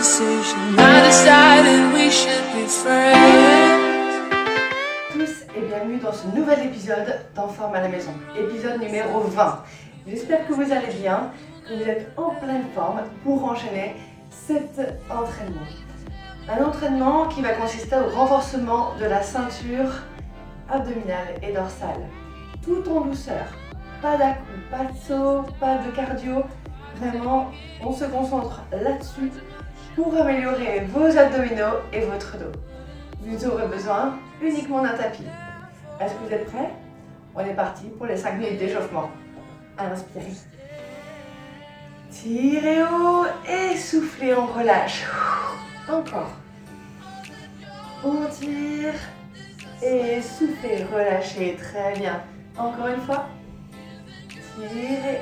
decision. I decided we should be friends. Tous et bienvenue dans ce nouvel épisode d'En forme à la maison, épisode numéro 20. J'espère que vous allez bien, que vous êtes en pleine forme pour enchaîner cet entraînement. Un entraînement qui va consister au renforcement de la ceinture abdominale et dorsale, tout en douceur. Pas d'à-coups, pas de saut, pas de cardio. Vraiment, on se concentre là-dessus pour améliorer vos abdominaux et votre dos. Vous aurez besoin uniquement d'un tapis. Est-ce que vous êtes prêts? On est parti pour les 5 minutes d'échauffement. Inspirez. Tirez haut et soufflez, on relâche. Encore. On tire et soufflez, relâchez. Très bien. Encore une fois. Tirez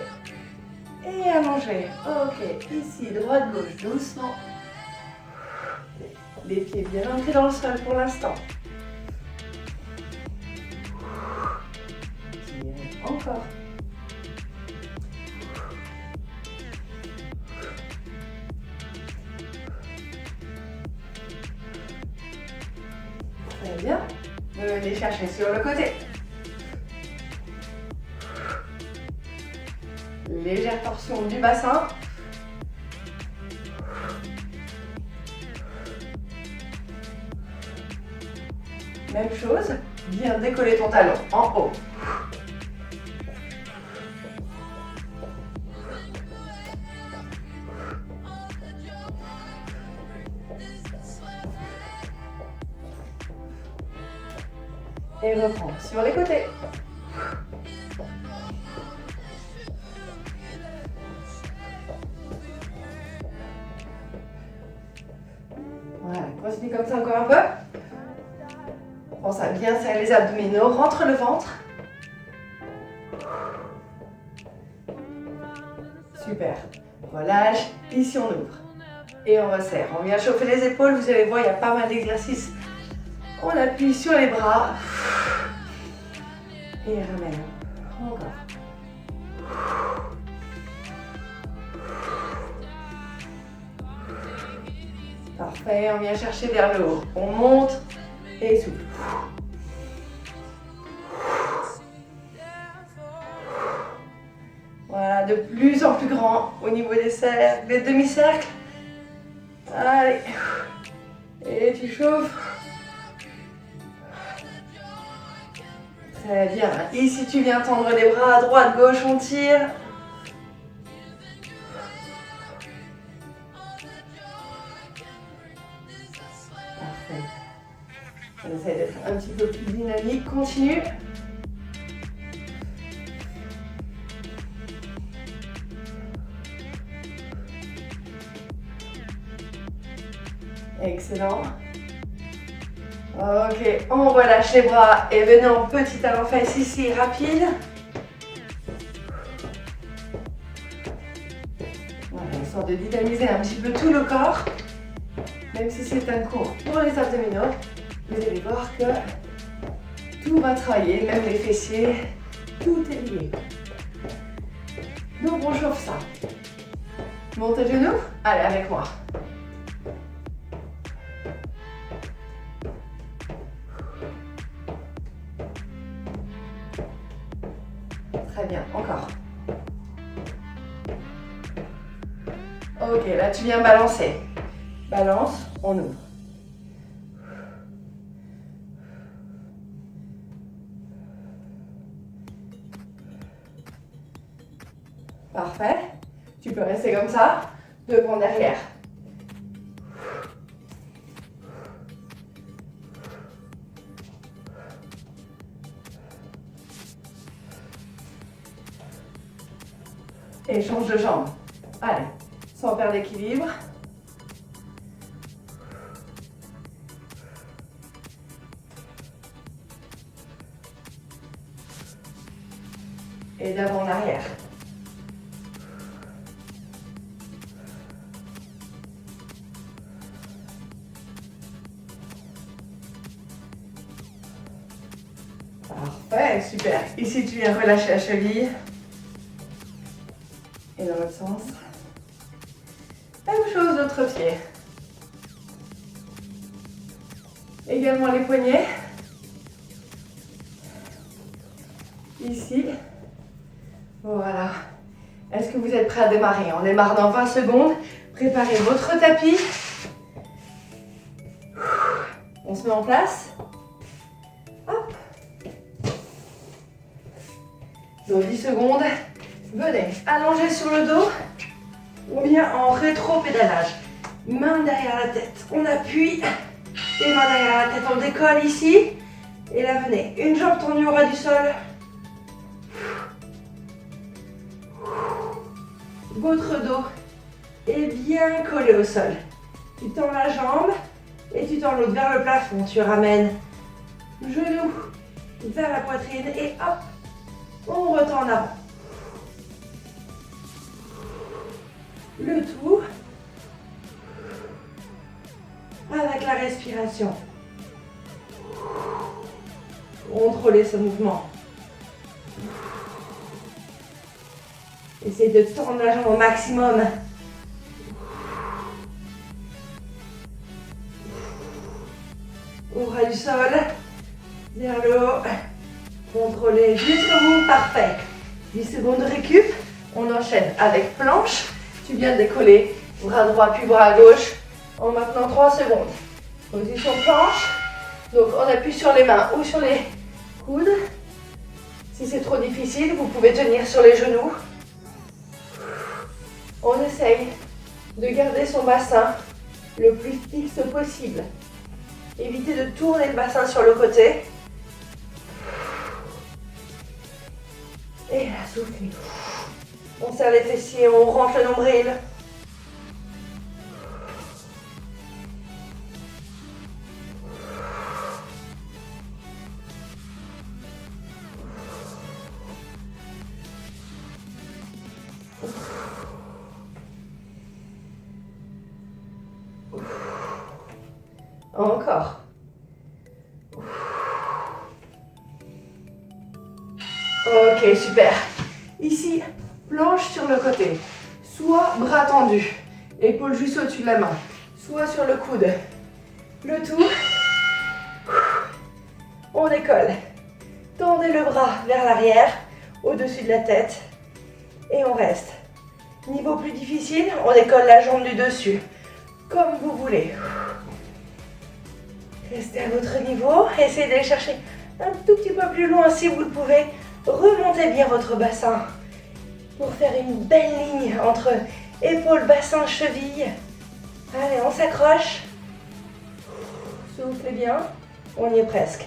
et allongez. Ok, ici, droite, gauche, doucement. Les pieds bien ancrés dans le sol pour l'instant. Tirez encore. Très bien. Venez chercher sur le côté. Légère torsion du bassin. Même chose, bien décoller ton talon en haut. Et reprends sur les côtés. Voilà, continue comme ça encore un peu. Pense à bien serrer les abdominaux, rentre le ventre. Super. Relâche, ici on ouvre. Et on resserre. On vient chauffer les épaules, vous allez voir, il y a pas mal d'exercices. On appuie sur les bras. Et ramène. Encore. Parfait, on vient chercher vers le haut. On monte et souffle. Voilà, de plus en plus grand au niveau des cercles, des demi-cercles. Allez. Et tu chauffes. Très bien. Ici, tu viens tendre les bras à droite, gauche, on tire. Parfait. On essaie d'être un petit peu plus dynamique. Continue. Excellent. Ok, on relâche les bras et venez en petit avant-fesse ici, rapide. Voilà, histoire de dynamiser un petit peu tout le corps. Même si c'est un cours pour les abdominaux, vous allez voir que tout va travailler, même les fessiers, tout est lié. Donc on chauffe ça. Montez les genoux, allez avec moi. Très bien, encore. Ok, là tu viens balancer. Balance, on ouvre. Parfait. Tu peux rester comme ça, devant, derrière. Et change de jambe. Allez, sans perdre d'équilibre. Et d'avant en arrière. Parfait, super. Ici, tu viens relâcher la cheville. Et dans l'autre sens. Même chose, l'autre pied. Également les poignets. Ici. Voilà. Est-ce que vous êtes prêts à démarrer? On démarre dans 20 secondes. Préparez votre tapis. On se met en place. Hop. Dans 10 secondes, venez allonger sur le dos ou bien en rétro-pédalage. Main derrière la tête, on appuie. Et main derrière la tête, on décolle ici. Et là, venez. Une jambe tendue au ras du sol. Votre dos est bien collé au sol. Tu tends la jambe et tu tends l'autre vers le plafond. Tu ramènes genou vers la poitrine et hop, on retend en avant. Le tout avec la respiration. Contrôlez ce mouvement. Essayez de tendre la jambe au maximum. Au ras du sol, vers le haut. Contrôlez jusqu'au bout, parfait. 10 secondes de récup. On enchaîne avec planche. Tu viens de décoller, bras droit puis bras gauche. En maintenant 3 secondes. Position planche. Donc on appuie sur les mains ou sur les coudes. Si c'est trop difficile, vous pouvez tenir sur les genoux. On essaye de garder son bassin le plus fixe possible. Évitez de tourner le bassin sur le côté. Et là, soufflez. On serre les fessiers, on rentre le nombril. Encore. Ok, super. Ici, planche sur le côté. Soit bras tendus, épaules juste au-dessus de la main. Soit sur le coude. Le tout. On décolle. Tendez le bras vers l'arrière, au-dessus de la tête. Et on reste. Niveau plus difficile, on décolle la jambe du dessus. Comme vous voulez. Restez à votre niveau, essayez d'aller chercher un tout petit peu plus loin si vous le pouvez. Remontez bien votre bassin pour faire une belle ligne entre épaules, bassin, cheville. Allez, on s'accroche. Soufflez bien, on y est presque.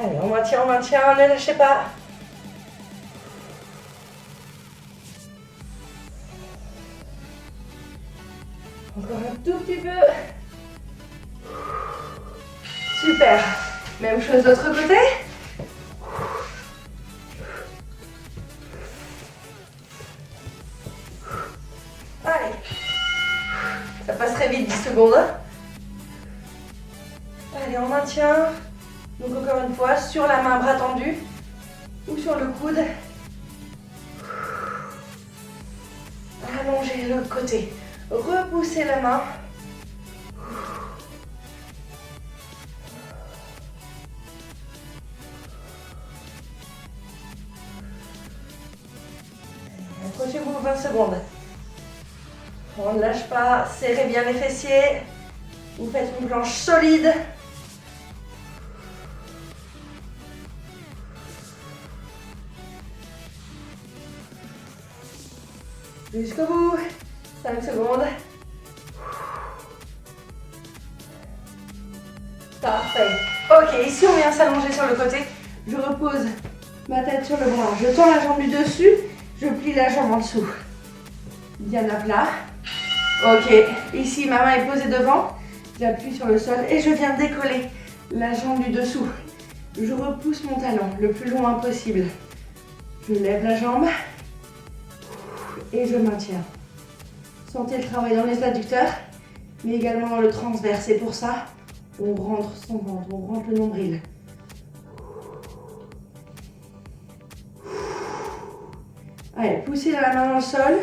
Allez, on maintient, ne lâchez pas. Encore un tout petit peu. Super. Même chose de l'autre côté. Allez. Ça passe très vite, 10 secondes. Allez, on maintient. Donc encore une fois, sur la main, bras tendu. Ou sur le coude. Allongez l'autre côté. Repoussez la main. Accrochez-vous 20 secondes. On ne lâche pas, serrez bien les fessiers. Vous faites une planche solide. Jusqu'au bout. 5 secondes. Parfait. Ok, ici on vient s'allonger sur le côté. Je repose ma tête sur le bras. Je tends la jambe du dessus. Je plie la jambe en dessous. Bien à plat. Ok, ici ma main est posée devant. J'appuie sur le sol et je viens décoller la jambe du dessous. Je repousse mon talon le plus loin possible. Je lève la jambe et je maintiens. Sentez le travail dans les adducteurs, mais également dans le transverse. Et pour ça, on rentre son ventre, on rentre le nombril. Allez, poussez la main dans le sol.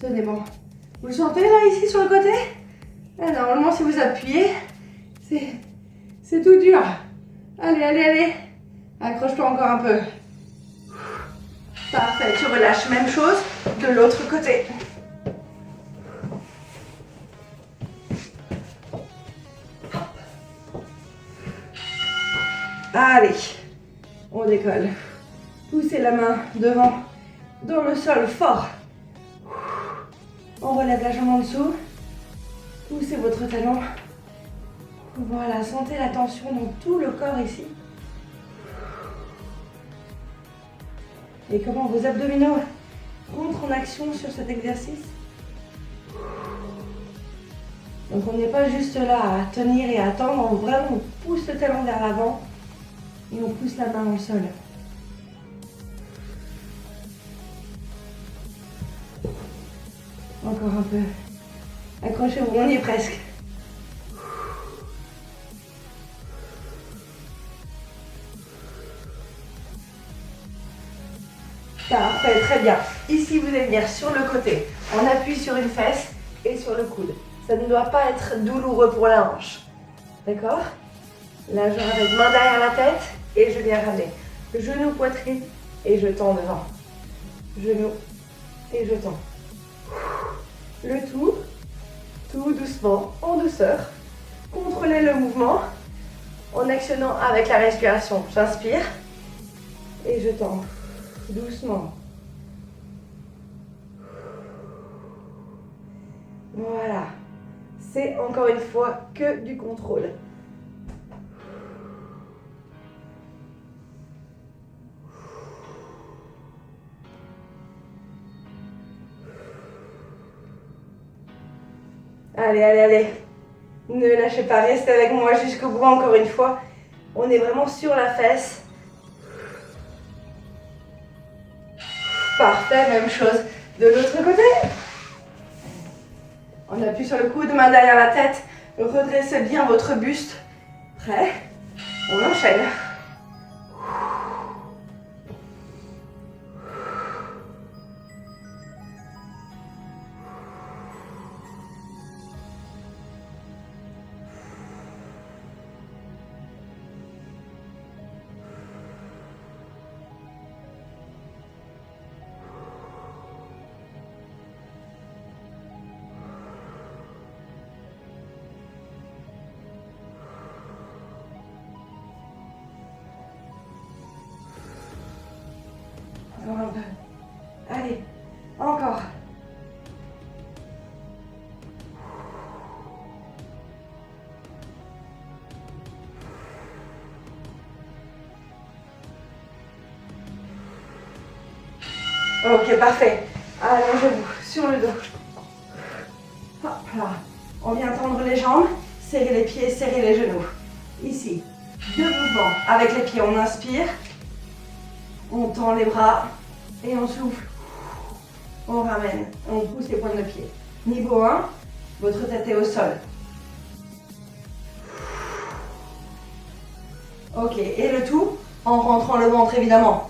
Tenez bon. Vous le sentez là, ici, sur le côté? Normalement, si vous appuyez, c'est tout dur. Allez, allez, allez. Accroche-toi encore un peu. Parfait, tu relâches. Même chose de l'autre côté. Allez, on décolle. Poussez la main devant, dans le sol, fort. On relève la jambe en dessous. Poussez votre talon. Voilà, sentez la tension dans tout le corps ici. Et comment vos abdominaux rentrent en action sur cet exercice. Donc on n'est pas juste là à tenir et à attendre, vraiment on pousse le talon vers l'avant et on pousse la main au sol. Encore un peu. Accrochez-vous, on y est presque. Parfait, très bien. Ici, vous allez venir sur le côté. On appuie sur une fesse et sur le coude. Ça ne doit pas être douloureux pour la hanche. D'accord? Là, je ramène main derrière la tête et je viens ramener genou, poitrine et je tends devant. Genou et je tends. Le tout doucement, en douceur. Contrôlez le mouvement en actionnant avec la respiration. J'inspire et je tends. Doucement. Voilà. C'est encore une fois que du contrôle. Allez, allez, allez. Ne lâchez pas, restez avec moi jusqu'au bout encore une fois. On est vraiment sur la fesse. Parfait, même chose de l'autre côté. On appuie sur le coude, main derrière la tête. Redressez bien votre buste. Prêt? On enchaîne. Encore un peu. Allez, encore. Ok, parfait. Allongez-vous sur le dos. Hop là. On vient tendre les jambes, serrer les pieds, serrer les genoux. Ici, deux mouvements. Avec les pieds, on inspire. On tend les bras et on souffle. On ramène, on pousse les pointes de pied. Niveau 1, votre tête est au sol. Ok, et le tout en rentrant le ventre évidemment.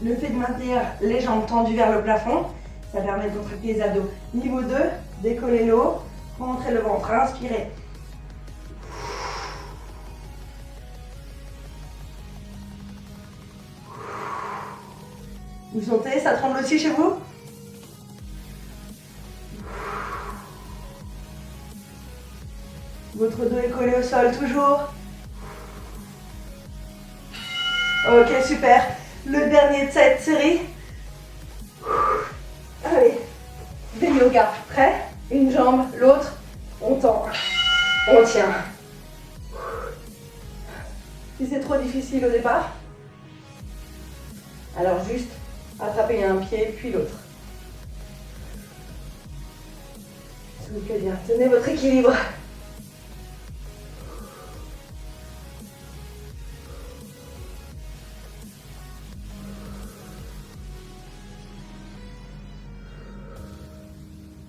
Le fait de maintenir les jambes tendues vers le plafond, ça permet de contracter les abdos. Niveau 2, décollez le haut, rentrez le ventre, inspirez. Vous sentez, ça tremble aussi chez vous? Votre dos est collé au sol toujours. Ok, super. Le dernier de cette série. Allez, des yoga. Prêt? Une jambe, l'autre. On tend. On tient. Si c'est trop difficile au départ, alors juste attrapez un pied puis l'autre. Soufflez bien. Tenez votre équilibre.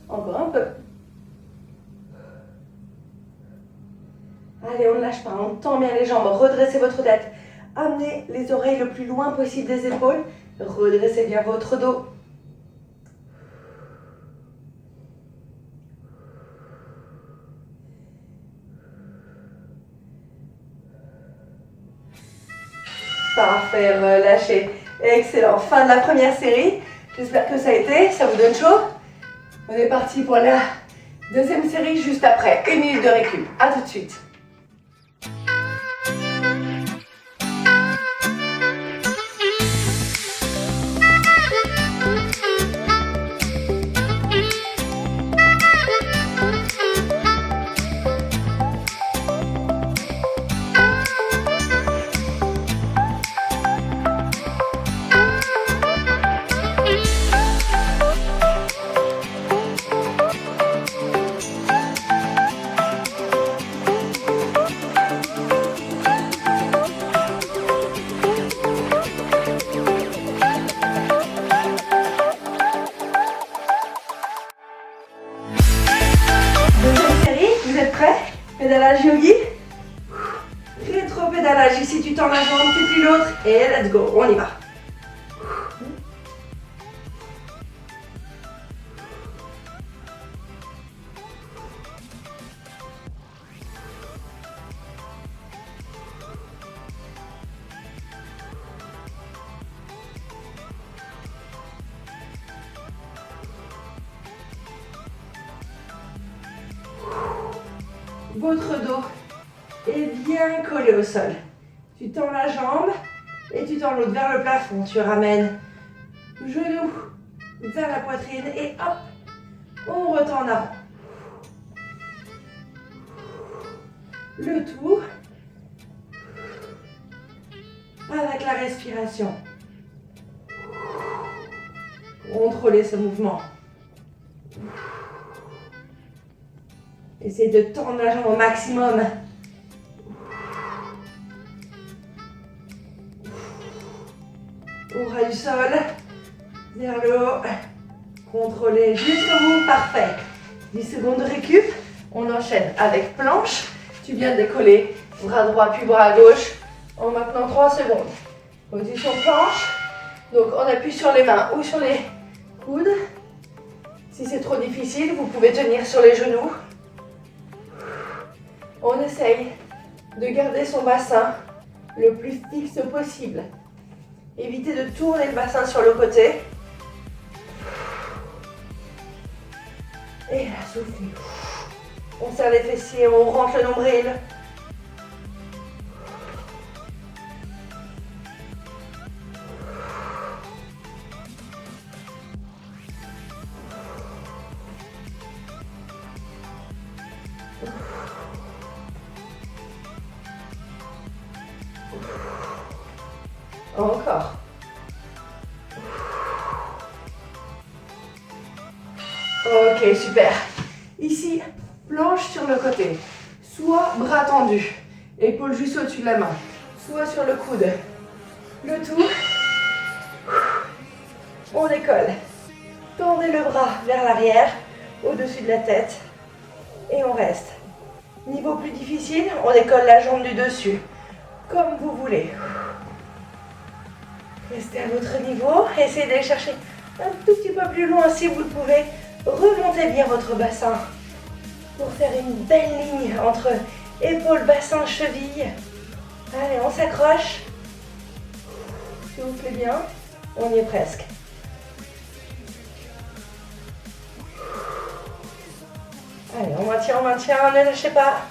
Encore un peu. Allez, on ne lâche pas, on tend bien les jambes, redressez votre tête. Amenez les oreilles le plus loin possible des épaules Redressez bien votre dos. Parfait, relâchez. Excellent. Fin de la première série. J'espère que ça a été. Ça vous donne chaud? On est parti pour la deuxième série juste après. 1 minute de récup. À tout de suite. Pédalage yogi. Rétro-pédalage. Ici, tu tends la jambe, tu plies l'autre. Et let's go. On y va. Votre dos est bien collé au sol. Tu tends la jambe et tu tends l'autre vers le plafond. Tu ramènes genou vers la poitrine et hop, on retend en avant. Le tout avec la respiration. Contrôlez ce mouvement. Essayez de tendre la jambe au maximum. Au ras du sol, vers le haut. Contrôlez jusqu'au bout, parfait. 10 secondes de récup. On enchaîne avec planche. Tu viens de décoller, bras droit puis bras gauche. En maintenant 3 secondes. Position planche. Donc on appuie sur les mains ou sur les coudes. Si c'est trop difficile, vous pouvez tenir sur les genoux. On essaye de garder son bassin le plus fixe possible. Évitez de tourner le bassin sur le côté. Et là, soufflez. On serre les fessiers, on rentre le nombril. Encore. Ok, super. Ici, planche sur le côté. Soit bras tendus, épaules juste au-dessus de la main. Soit sur le coude. Le tout. On décolle. Tendez le bras vers l'arrière, au-dessus de la tête. Et on reste. Niveau plus difficile, on décolle la jambe du dessus. Comme vous voulez. Restez à votre niveau, essayez d'aller chercher un tout petit peu plus loin si vous le pouvez. Remontez bien votre bassin pour faire une belle ligne entre épaules, bassin, cheville. Allez, on s'accroche. Soufflez bien, on y est presque. Allez, on maintient, ne lâchez pas.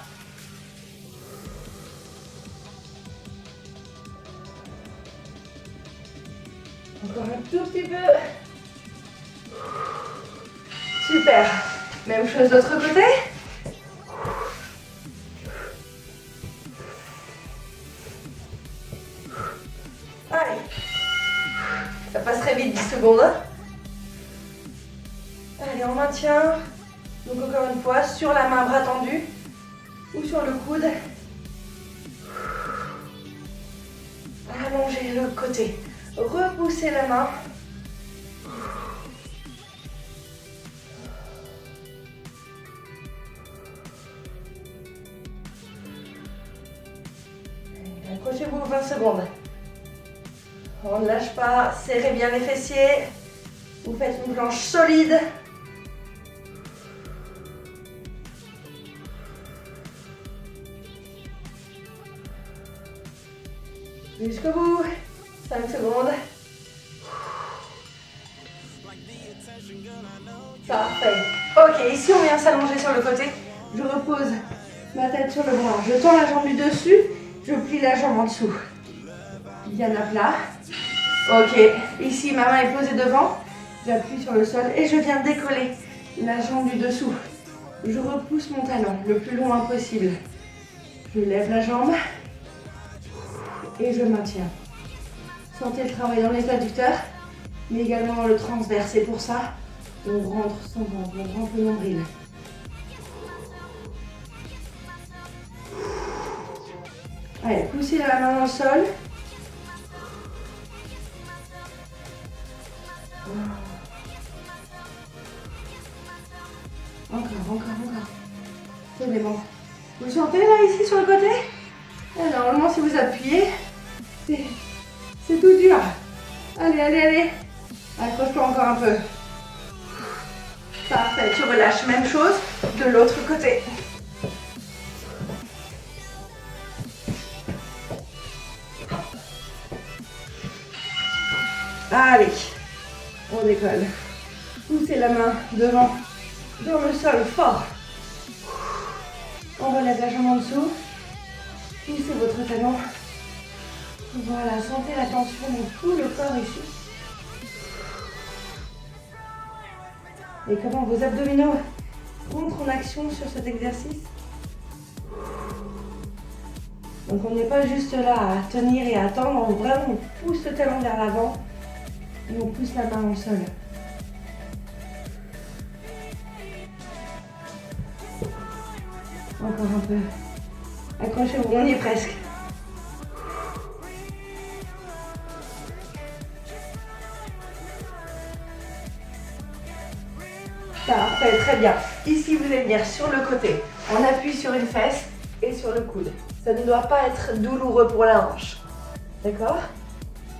Encore un tout petit peu. Super. Même chose de l'autre côté. Allez. Ça passe très vite, 10 secondes. Allez, on maintient. Donc encore une fois, sur la main, bras tendu. Ou sur le coude. Allongez l'autre côté. Repoussez la main. Accrochez-vous 20 secondes. On ne lâche pas, serrez bien les fessiers. Vous faites une planche solide. Jusqu'au bout. 5 secondes. Parfait. Ok, ici on vient s'allonger sur le côté. Je repose ma tête sur le bras. Je tends la jambe du dessus. Je plie la jambe en dessous. Bien à plat. Ok, ici ma main est posée devant. J'appuie sur le sol et je viens décoller la jambe du dessous. Je repousse mon talon le plus loin possible. Je lève la jambe et je maintiens. Sentez le travail dans les adducteurs, mais également dans le transverse. Et pour ça, on rentre son ventre, on rentre le nombril. Allez, poussez la main dans le sol. Encore. C'est bon. Vous le sentez là, ici, sur le côté? Et normalement, si vous appuyez, c'est tout dur. Allez. Accroche-toi encore un peu. Parfait, tu relâches. Même chose de l'autre côté. Allez, on décolle. Poussez la main devant, dans le sol, fort. On relève la jambe en dessous. Poussez votre talon. Voilà, sentez la tension dans tout le corps ici. Et comment vos abdominaux rentrent en action sur cet exercice. Donc on n'est pas juste là à tenir et à attendre, vraiment on pousse le talon vers l'avant et on pousse la main au sol. Encore un peu. Accrochez-vous, on y est presque. Parfait, très bien. Ici, vous allez venir sur le côté. On appuie sur une fesse et sur le coude. Ça ne doit pas être douloureux pour la hanche. D'accord?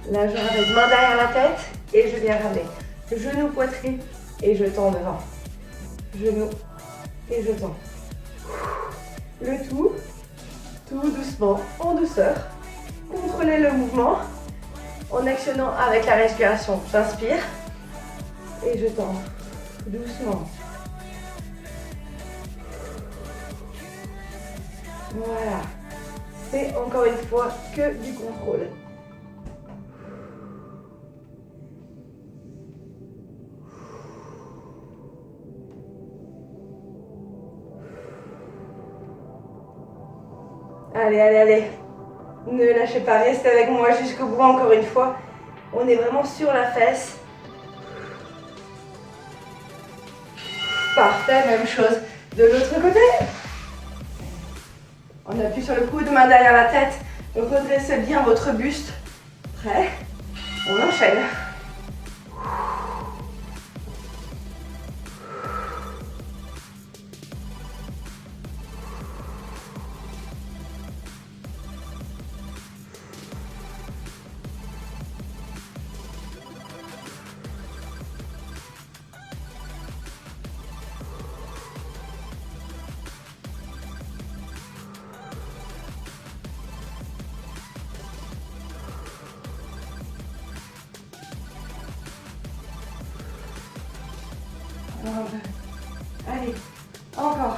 Là, je ramène main derrière la tête et je viens ramener genou, poitrine et je tends devant. Genou et je tends. Le tout doucement, en douceur. Contrôlez le mouvement en actionnant avec la respiration. J'inspire et je tends doucement. Voilà. C'est encore une fois que du contrôle. Allez. Ne lâchez pas, restez avec moi jusqu'au bout encore une fois. On est vraiment sur la fesse. Parfait, même chose de l'autre côté. On appuie sur le coude, main derrière la tête. Redressez bien votre buste. Prêt? On enchaîne. Allez, encore.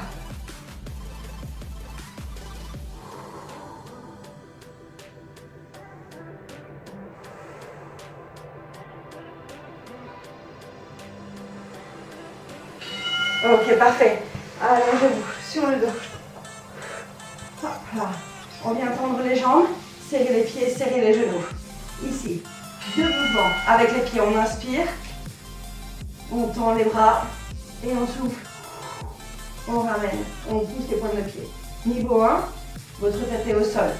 Ok, parfait. Allongez-vous sur le dos. Hop là. On vient tendre les jambes, serrer les pieds, serrer les genoux. Ici, deux mouvements. Avec les pieds, on inspire. On tend les bras et on souffle. On ramène, on pousse les pointes de pied. Niveau 1, votre tête est au sol.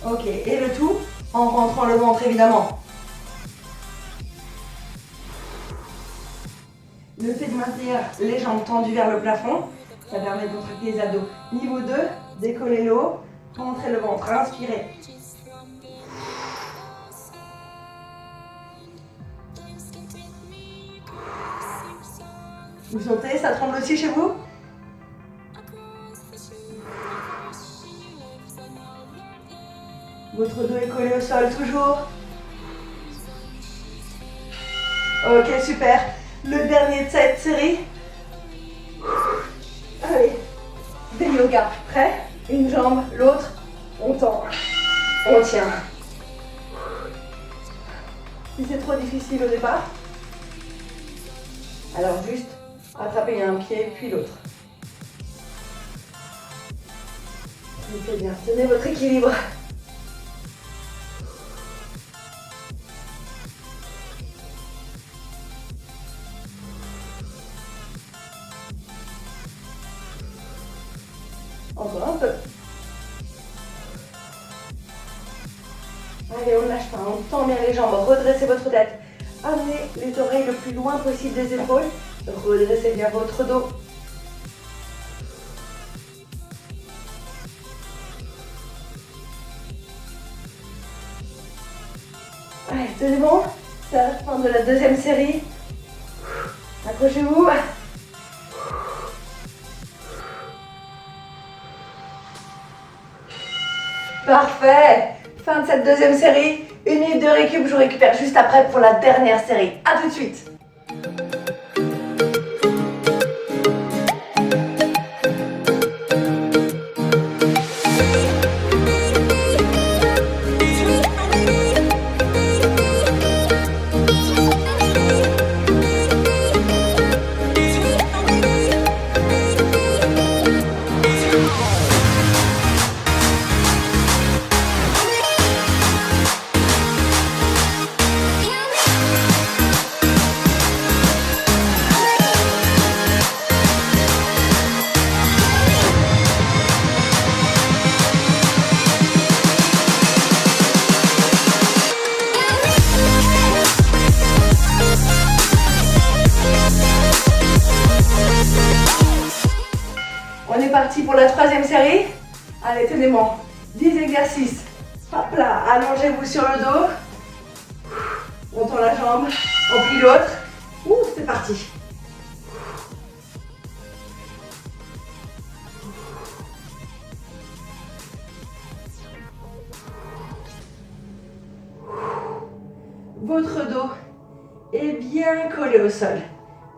Ok, et le tout en rentrant le ventre évidemment. Le fait de maintenir les jambes tendues vers le plafond, ça permet de contracter les abdos. Niveau 2, décollez le haut, Rentrez le ventre, inspirez. Vous sentez, ça tremble aussi chez vous? Votre dos est collé au sol toujours. Ok, super. Le dernier de cette série. Allez, des yoga. Prêt? Une jambe, l'autre. On tend. On tient. Si c'est trop difficile au départ, alors juste attrapez un pied puis l'autre. Ok, bien. Tenez votre équilibre. Encore un peu. Allez, on ne lâche pas, on tend bien les jambes, redressez votre tête. Amenez les oreilles le plus loin possible des épaules. Redressez bien votre dos. Allez, tenez bon. C'est la fin de la deuxième série. Accrochez-vous. Parfait. Fin de cette deuxième série. 1 minute de récup, je vous récupère juste après pour la dernière série. A tout de suite. On est parti pour la troisième série. Allez, tenez bon. 10 exercices. Hop là, allongez-vous sur le dos. On tend la jambe, on plie l'autre. C'est parti. Votre dos est bien collé au sol.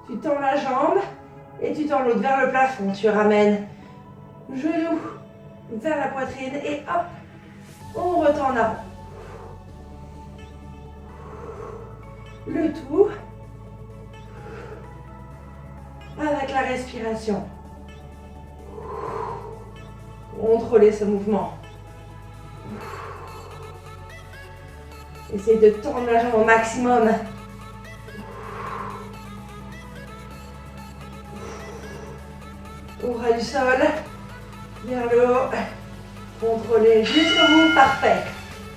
Tu tends la jambe et tu tends l'autre vers le plafond. Tu ramènes genou vers la poitrine et hop, on retend en avant. Le tout avec la respiration. Contrôlez ce mouvement. Essayez de tendre la jambe au maximum. Au ras du sol, vers le haut. Contrôlez jusqu'au bout, parfait.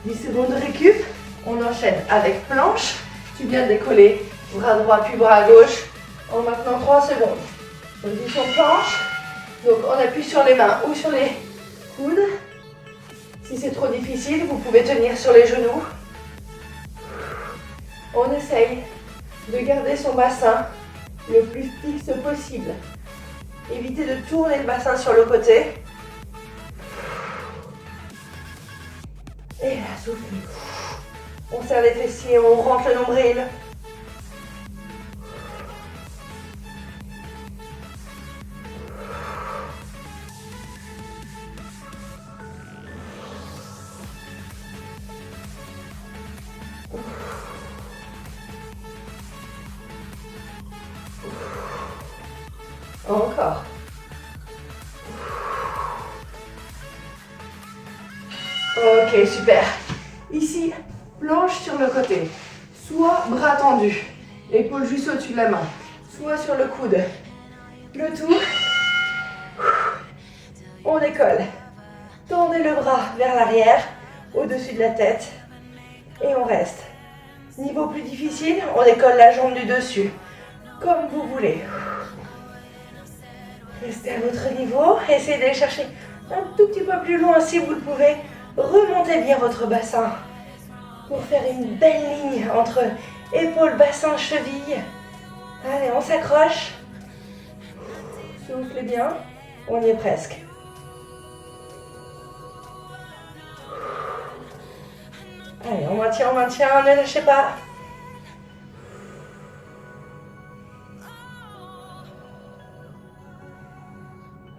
10 secondes de récup. On enchaîne avec planche. Tu viens de décoller, bras droit puis bras gauche. En maintenant 3 secondes. Position planche. Donc on appuie sur les mains ou sur les coudes. Si c'est trop difficile, vous pouvez tenir sur les genoux. On essaye de garder son bassin le plus fixe possible. Évitez de tourner le bassin sur le côté. Et là, soufflez. On serre les fessiers, on rentre le nombril. Encore. Ok, super. Ici, planche sur le côté. Soit bras tendus, épaule juste au-dessus de la main. Soit sur le coude. Le tout. On décolle. Tendez le bras vers l'arrière, au-dessus de la tête. Et on reste. Niveau plus difficile, on décolle la jambe du dessus. Comme vous voulez. Restez à votre niveau. Essayez d'aller chercher un tout petit peu plus loin si vous le pouvez. Remontez bien votre bassin pour faire une belle ligne entre épaules, bassin, cheville. Allez, on s'accroche. Soufflez bien. On y est presque. Allez, on maintient, ne lâchez pas.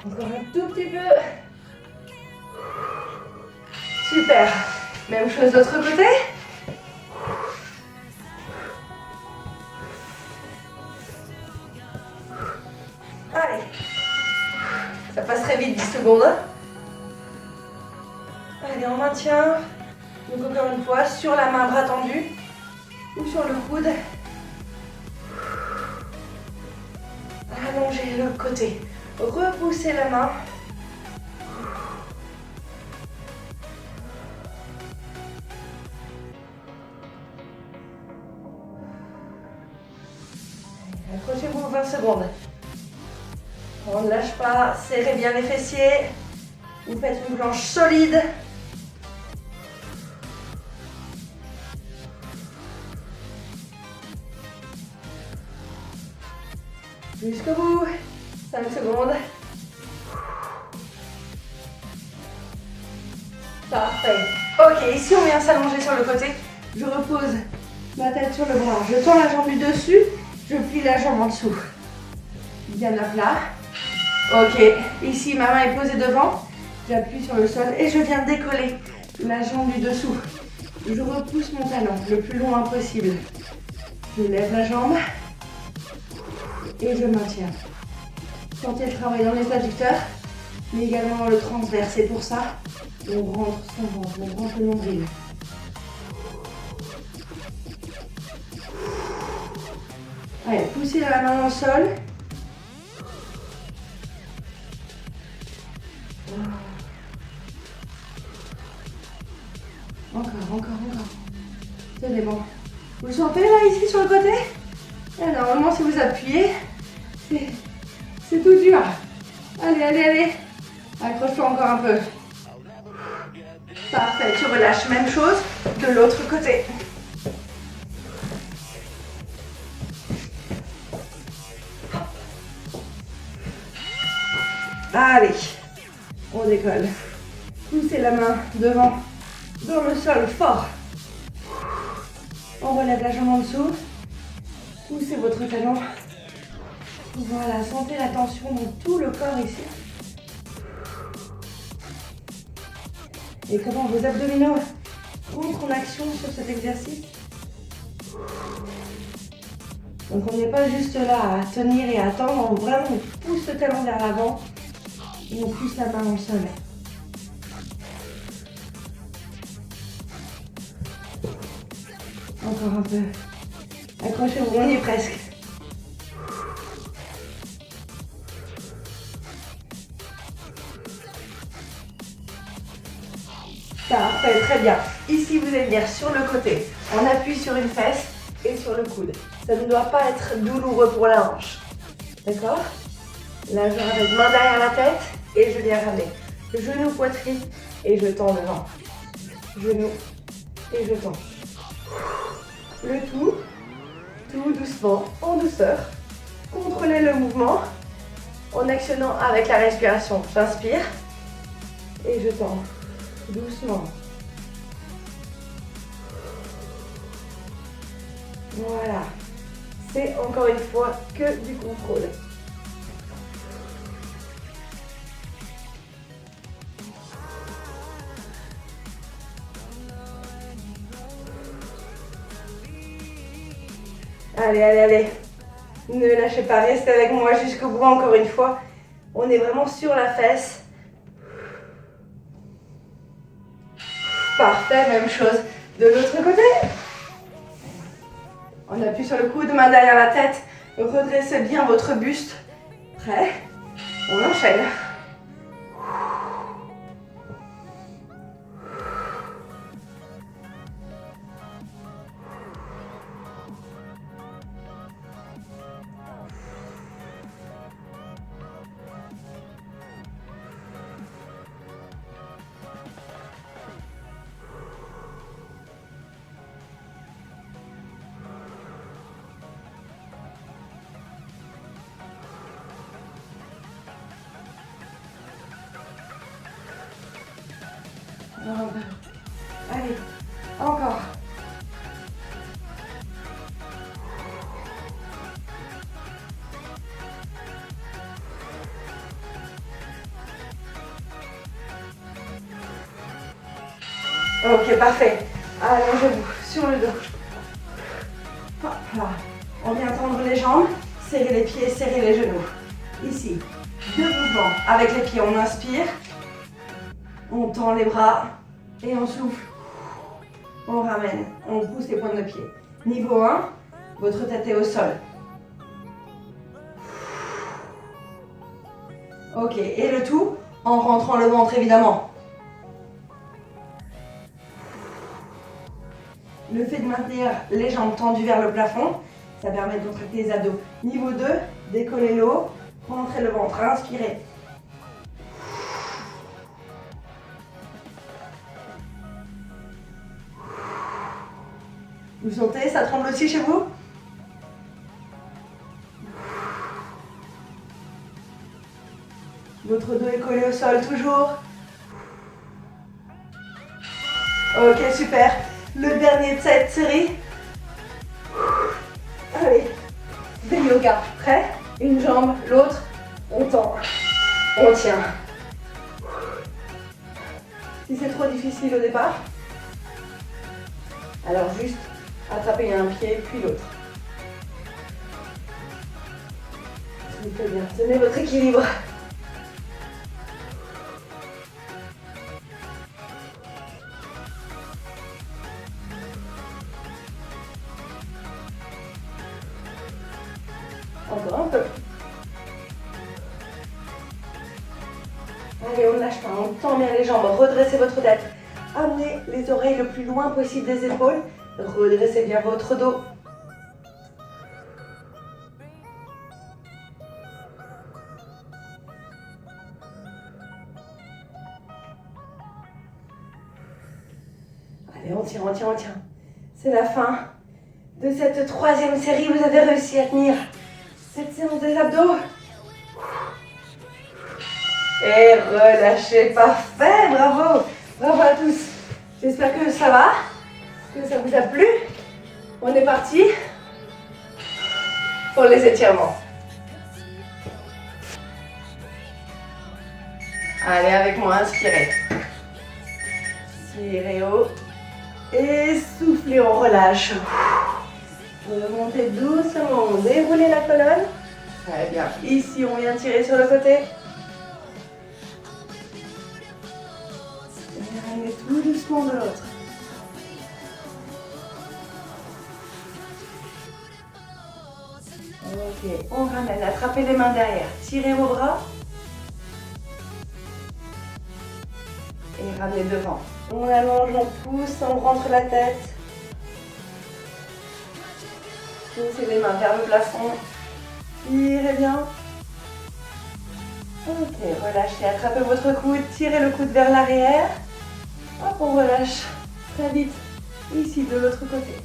Encore un tout petit peu. Super. Même chose de l'autre côté. Allez. Ça passe très vite, 10 secondes. Allez, on maintient. Donc encore une fois, sur la main, bras tendu. Ou sur le coude. Allongez le côté. Repoussez la main. Accrochez-vous 20 secondes. On ne lâche pas, serrez bien les fessiers. Vous faites une planche solide. Jusqu'au bout. 5 secondes. Parfait. Ok, ici on vient s'allonger sur le côté. Je repose ma tête sur le bras. Je tends la jambe du dessus. Je plie la jambe en dessous. Bien à plat. Ok, ici ma main est posée devant. J'appuie sur le sol et je viens décoller la jambe du dessous. Je repousse mon talon le plus loin possible. Je lève la jambe et je maintiens. Sentez le travail dans les adducteurs, mais également dans le transverse. Et pour ça, on rentre son ventre, on rentre le nombril. Allez, poussez la main dans le sol. Encore. Tenez bon. Vous le sentez là, ici, sur le côté? Et normalement, si vous appuyez, c'est tout dur. Allez. Accroche-toi encore un peu. Parfait, tu relâches. Même chose de l'autre côté. Allez, on décolle. Poussez la main devant, dans le sol, fort. On relève la jambe en dessous. Poussez votre talon. Voilà, sentez la tension dans tout le corps ici. Et comment vos abdominaux rentrent en action sur cet exercice. Donc on n'est pas juste là à tenir et à attendre, on vraiment pousse le talon vers l'avant et on pousse la main dans le sol. Encore un peu. Accrochez-vous, on y est presque. Parfait, très bien. Ici, vous allez venir sur le côté. On appuie sur une fesse et sur le coude. Ça ne doit pas être douloureux pour la hanche. D'accord? Là, je ramène main derrière la tête et je viens ramener genou, poitrine et je tends devant. Genou et je tends. Le tout doucement, en douceur. Contrôlez le mouvement en actionnant avec la respiration. J'inspire et je tends doucement. Voilà. C'est encore une fois que du contrôle. Allez. Ne lâchez pas, restez avec moi jusqu'au bout encore une fois. On est vraiment sur la fesse. Parfait, même chose de l'autre côté. On appuie sur le coude, main derrière la tête. Redressez bien votre buste. Prêt? On enchaîne. Un peu. Allez, encore. Ok, parfait. Allongez-vous sur le dos. Hop là. On vient tendre les jambes, serrer les pieds, serrer les genoux. Ici, 2 mouvements. Avec les pieds, on inspire. On tend les bras et on souffle. On ramène, on pousse les pointes de pied. Niveau 1, votre tête est au sol. Ok, et le tout en rentrant le ventre évidemment. Le fait de maintenir les jambes tendues vers le plafond, ça permet de contracter les abdos. Niveau 2, décollez le haut, rentrez le ventre, inspirez. Vous sentez, ça tremble aussi chez vous? Votre dos est collé au sol toujours. Ok, super. Le dernier de cette série. Allez, des yoga. Prêt? Une jambe, l'autre. On tend. On tient. Si c'est trop difficile au départ, alors juste attrapez un pied puis l'autre. Soufflez bien. Tenez votre équilibre. Encore un peu. Allez, on ne lâche pas, on tend bien les jambes, redressez votre tête. Amenez les oreilles le plus loin possible des épaules. Redressez bien votre dos. Allez, on tient, on tient, on tient. C'est la fin de cette 3e série. Vous avez réussi à tenir cette séance des abdos. Et relâchez, parfait, bravo. Bravo à tous. J'espère que ça va, que ça vous a plu. On est parti pour les étirements. Allez, avec moi, inspirez. Tirez haut. Et soufflez, on relâche. Remontez doucement, déroulez la colonne. Très bien. Ici, on vient tirer sur le côté. Et ramenez tout doucement de l'autre. Ok, on ramène. Attrapez les mains derrière. Tirez vos bras. Et ramenez devant. On allonge, on pousse, on rentre la tête. Poussez les mains vers le plafond. Tirez bien. Ok, relâchez, attrapez votre coude, tirez le coude vers l'arrière. Hop, on relâche très vite. Ici, de l'autre côté.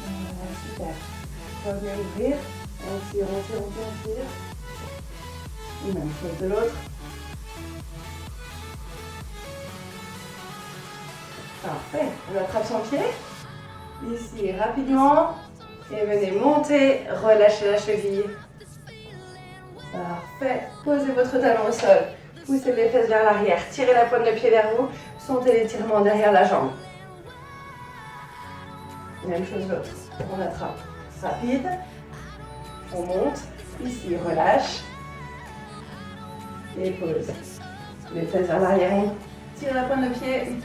Voilà, super. Revenez ouvrir. On tire, on tire, on tire, on tire. Et même chose de l'autre. Parfait. On attrape son pied. Ici, rapidement. Et venez monter. Relâchez la cheville. Parfait. Posez votre talon au sol. Poussez les fesses vers l'arrière. Tirez la pointe de pied vers vous. Sentez l'étirement derrière la jambe. Même chose l'autre. On attrape. Rapide. On monte. Ici, relâche. Et pose. Les fesses vers l'arrière. On tire la pointe de pied.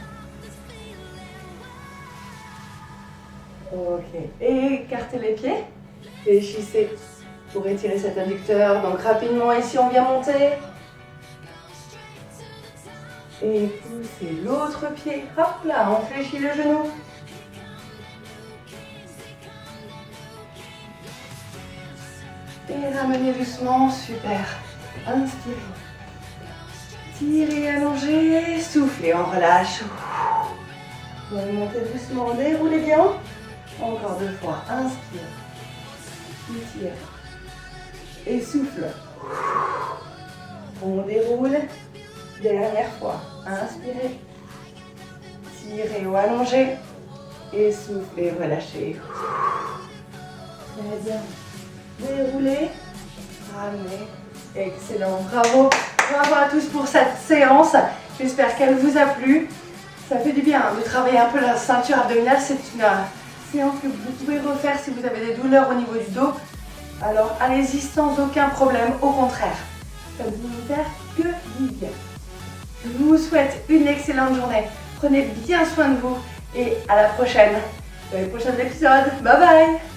Ok. Et écartez les pieds. Fléchissez pour étirer cet adducteur. Donc rapidement, ici, on vient monter. Et poussez l'autre pied. Hop là, on fléchit le genou. Et ramenez doucement. Super. Inspirez. Tirez, allongez. Soufflez, on relâche. Remontez doucement, déroulez bien. Encore 2 fois. Inspire. Étire. Et souffle. On déroule. Dernière fois. Inspirez. Tirez ou allongez. Et soufflez, relâchez. Très bien. Déroulez. Ramenez. Excellent. Bravo. Bravo à tous pour cette séance. J'espère qu'elle vous a plu. Ça fait du bien de travailler un peu la ceinture abdominale. C'est une séance que vous pouvez refaire si vous avez des douleurs au niveau du dos. Alors allez-y sans aucun problème, au contraire. Ça ne vous faire que du bien. Je vous souhaite une excellente journée. Prenez bien soin de vous et à la prochaine. Dans les prochains épisodes. Bye bye.